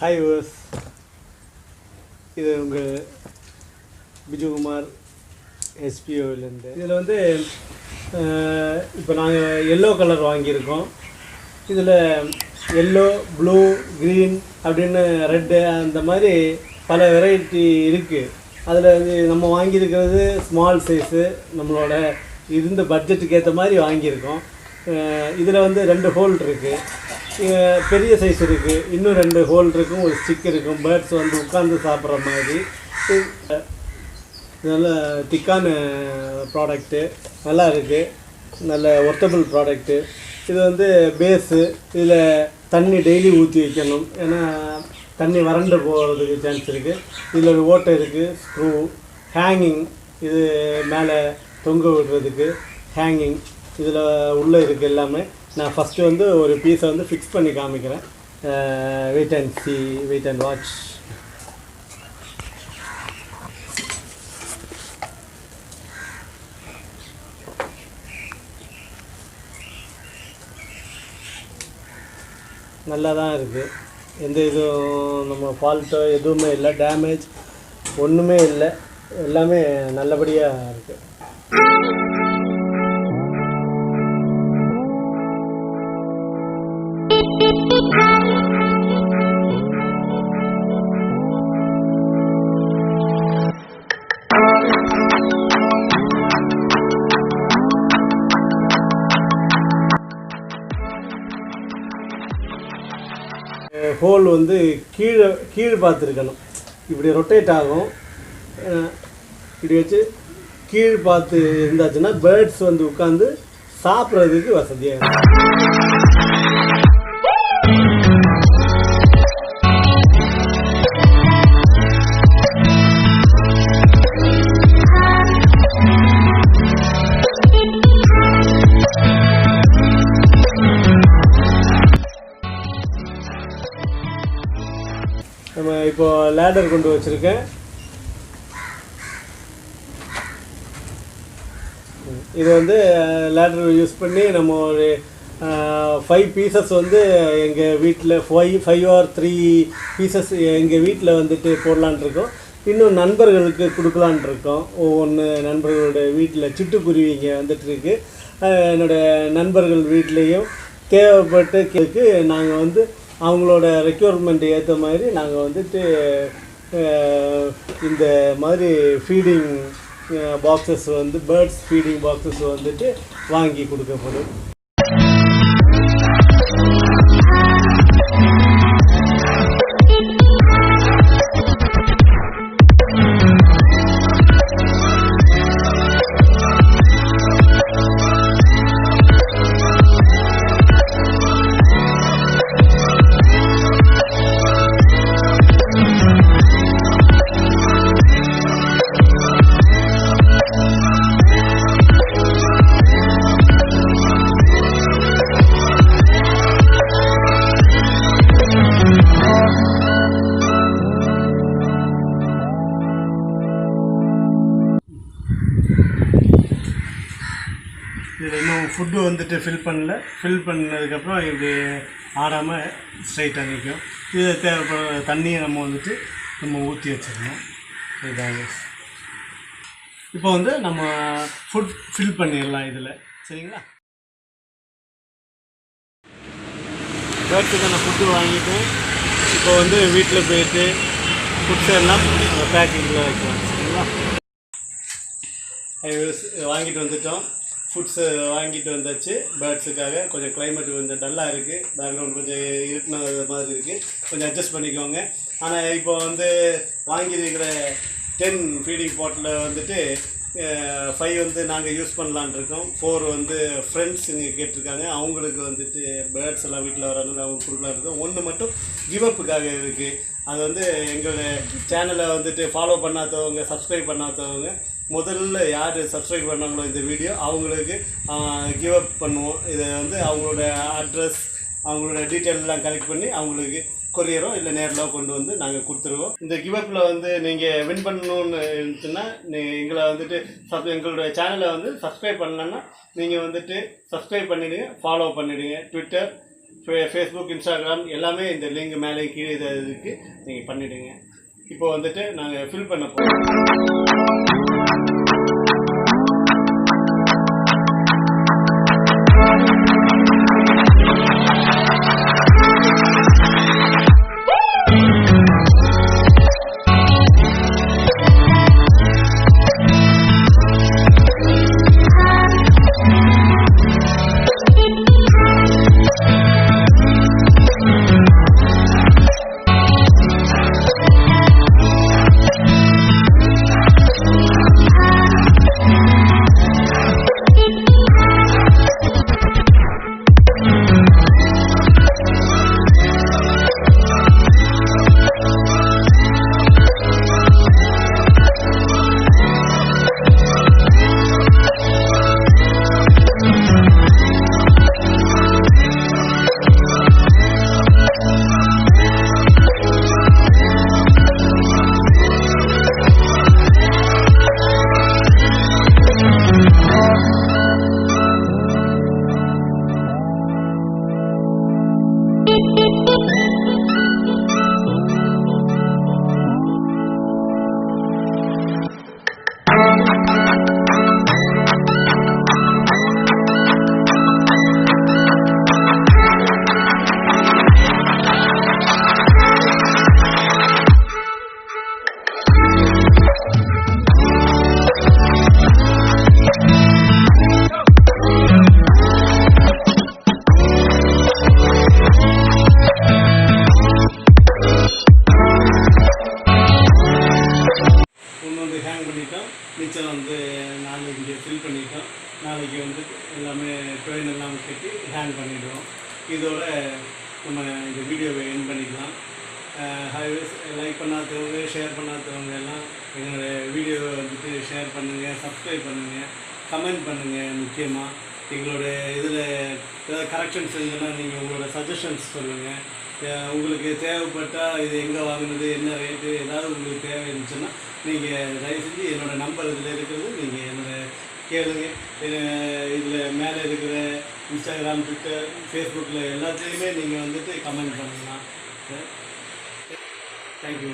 Hi viewers, இது உங்கள் பிஜுகுமார் SPOலேருந்து. இதில் வந்து இப்போ நாங்கள் எல்லோ கலர் வாங்கியிருக்கோம். இதில் எல்லோ, ப்ளூ, க்ரீன் அப்படின்னு ரெட்டு அந்த மாதிரி பல வெரைட்டி இருக்குது. அதில் வந்து நம்ம வாங்கியிருக்கிறது ஸ்மால் சைஸு, நம்மளோட இருந்த பட்ஜெட்டுக்கு ஏற்ற மாதிரி வாங்கியிருக்கோம். இதில் வந்து 2 ஹோல் இருக்குது, பெரிய சைஸ் இருக்குது, இன்னும் 2 ஹோல் இருக்கும், ஒரு ஸ்டிக் இருக்கும், பேர்ட்ஸ் வந்து உட்காந்து சாப்பிட்ற மாதிரி. நல்ல திக்கான ப்ராடக்ட்டு, நல்லா இருக்குது, நல்ல ஒர்த்தபிள் ப்ராடக்ட்டு. இது வந்து பேஸு. இதில் தண்ணி டெய்லி ஊற்றி வைக்கணும், ஏன்னா தண்ணி வறண்டு போகிறதுக்கு சான்ஸ் இருக்குது. இதில் ஒரு ஓட்டை இருக்குது, ஸ்க்ரூ, ஹேங்கிங், இது மேலே தொங்க விடுறதுக்கு ஹேங்கிங் இதில் உள்ளே இருக்குது எல்லாமே. நான் ஃபஸ்ட்டு வந்து ஒரு பீஸை வந்து ஃபிக்ஸ் பண்ணி காமிக்கிறேன். Wait and see, wait and watch. நல்லா தான் இருக்குது, எந்த இதுவும் நம்ம ஃபால்ட்டோ எதுவுமே இல்லை, டேமேஜ் ஒன்றுமே இல்லை, எல்லாமே நல்லபடியாக இருக்குது. ஹோல் வந்து கீழே பார்த்துருக்கணும், இப்படி ரொட்டேட் ஆகும். இப்படி வச்சு கீழ் பார்த்து இருந்தாச்சுன்னா பேர்ட்ஸ் வந்து உட்காந்து சாப்பிட்றதுக்கு வசதியாக இருக்கும். நம்ம இப்போ லேடர் கொண்டு வச்சுருக்கேன். இது வந்து லேடர் யூஸ் பண்ணி நம்ம ஒரு 5 பீசஸ் வந்து எங்கள் வீட்டில் 5 or 3 பீசஸ் எங்கள் வீட்டில் வந்துட்டு போடலான் இருக்கோம். இன்னும் நண்பர்களுக்கு கொடுக்கலான் இருக்கோம். ஒவ்வொன்று நண்பர்களோட வீட்டில் சிட்டுக்குருவிங்க வந்துட்டுருக்கு. என்னோடய நண்பர்கள் வீட்லேயும் தேவைப்பட்ட கேக்கு நாங்கள் வந்து அவங்களோட ரெக்யர்மெண்ட் ஏற்ற மாதிரி நாங்கள் வந்துட்டு இந்த மாதிரி ஃபீடிங் பாக்ஸஸ் வந்து பேர்ட்ஸ் ஃபீடிங் பாக்ஸஸ் வந்துட்டு வாங்கி கொடுக்கப்படும். இதில் இன்னும் ஃபுட்டு வந்துட்டு ஃபில் பண்ணதுக்கப்புறம் இப்படி ஆடாமல் ஸ்ட்ரைட்டாக நிற்கும். இது தேவைப்படுற தண்ணியை நம்ம ஊற்றி வச்சிடணும். இதாங்க, இப்போ வந்து நம்ம ஃபுட் ஃபில் பண்ணிடலாம் இதில், சரிங்களா? பேர்ட்ஸுக்கான ஃபுட்டு வாங்கிட்டு இப்போ வந்து வீட்டில் போயிட்டு ஃபுட்ஸ் எல்லாம் பேக்கிங்கில் வைக்கலாம், சரிங்களா? வாங்கிட்டு வந்துட்டோம், ஃபுட்ஸு வாங்கிட்டு வந்தாச்சு. பேர்ட்ஸுக்காக கொஞ்சம் கிளைமேட் கொஞ்சம் டல்லாக இருக்குது, பேக்ரவுண்ட் கொஞ்சம் இருட்டின மாதிரி இருக்குது, கொஞ்சம் அட்ஜஸ்ட் பண்ணிக்கோங்க. ஆனால் இப்போ வந்து வாங்கியிருக்கிற 10 ஃபீடிங் பாட்டில் வந்துட்டு 5 வந்து நாங்கள் யூஸ் பண்ணலான் இருக்கோம். 4 வந்து ஃப்ரெண்ட்ஸ் இங்கே கேட்டிருக்காங்க, அவங்களுக்கு வந்துட்டு பேர்ட்ஸ் எல்லாம் வீட்டில் வரணும்னு அவங்க கொடுக்கலாம் இருக்கோம். 1 மட்டும் கிவப்புக்காக இருக்குது. அது வந்து எங்களோட சேனலை வந்துட்டு ஃபாலோ பண்ணாதவங்க, சப்ஸ்கிரைப் பண்ணாதவங்க, முதல்ல யார் சப்ஸ்கிரைப் பண்ணாங்களோ இந்த வீடியோ அவங்களுக்கு கிவ் பண்ணுவோம். இதை வந்து அவங்களோட அட்ரஸ், அவங்களோட டீட்டெயிலெலாம் கலெக்ட் பண்ணி அவங்களுக்கு கொரியரோ இல்லை நேரிலோ கொண்டு வந்து நாங்கள் கொடுத்துருவோம். இந்த கிவப்பில் வந்து நீங்கள் வின் பண்ணணுன்னு இருந்துச்சுன்னா எங்களை வந்துட்டு எங்களோட சேனலை வந்து சப்ஸ்கிரைப் பண்ணலன்னா நீங்கள் வந்துட்டு சப்ஸ்கிரைப் பண்ணிவிடுங்க, ஃபாலோ பண்ணிவிடுங்க. ட்விட்டர், ஃபேஸ்புக், இன்ஸ்டாகிராம் எல்லாமே இந்த லிங்க் மேலே கீழே இது இருக்குது, நீங்கள் பண்ணிவிடுங்க. இப்போ வந்துட்டு நாங்கள் ஃபில் பண்ண போகிறோம். மிச்சம் வந்து நாளைக்கு இங்கே ஃபில் பண்ணிட்டோம். நாளைக்கு வந்து எல்லாமே ட்ரெயின் எல்லாம் கட்டி ஹேங் பண்ணிவிடுவோம். இதோட நம்ம இந்த வீடியோவை எண்ட் பண்ணிக்கலாம். ஹைவேஸ் லைக் பண்ணாதவங்க, ஷேர் பண்ணாதவங்க எல்லாம் எங்களுடைய வீடியோவை வந்துட்டு ஷேர் பண்ணுங்கள், சப்ஸ்கிரைப் பண்ணுங்கள், கமெண்ட் பண்ணுங்கள். முக்கியமாக எங்களோட இதில் ஏதாவது கரெக்ஷன்ஸ் இருந்ததுன்னா நீங்கள் உங்களோட சஜஷன்ஸ் சொல்லுங்கள். உங்களுக்கு தேவைப்பட்டால் இது எங்கே வாங்கினது, என்ன ரேட்டு, ஏதாவது உங்களுக்கு தேவை இருந்துச்சுன்னா நீங்கள் தயவு செஞ்சு என்னோடய நம்பர் இதில் இருக்கிறது, நீங்கள் என்னோட கேளுங்க. இதில் மேலே இருக்கிற இன்ஸ்டாகிராம், ட்விட்டர், ஃபேஸ்புக்கில் எல்லாத்துலேயுமே நீங்கள் வந்துட்டு கமெண்ட் பண்ணலாம். தேங்க்யூ.